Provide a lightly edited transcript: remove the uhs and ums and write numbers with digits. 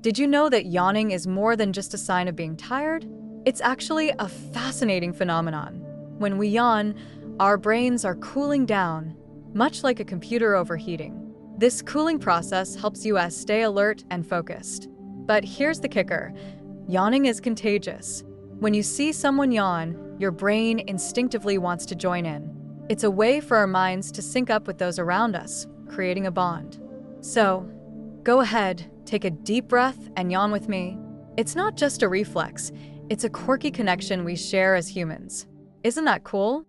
Did you know that yawning is more than just a sign of being tired? It's actually a fascinating phenomenon. When we yawn, our brains are cooling down, much like a computer overheating. This cooling process helps us stay alert and focused. But here's the kicker: yawning is contagious. When you see someone yawn, your brain instinctively wants to join in. It's a way for our minds to sync up with those around us, creating a bond. So, go ahead, take a deep breath and yawn with me. It's not just a reflex, it's a quirky connection we share as humans. Isn't that cool?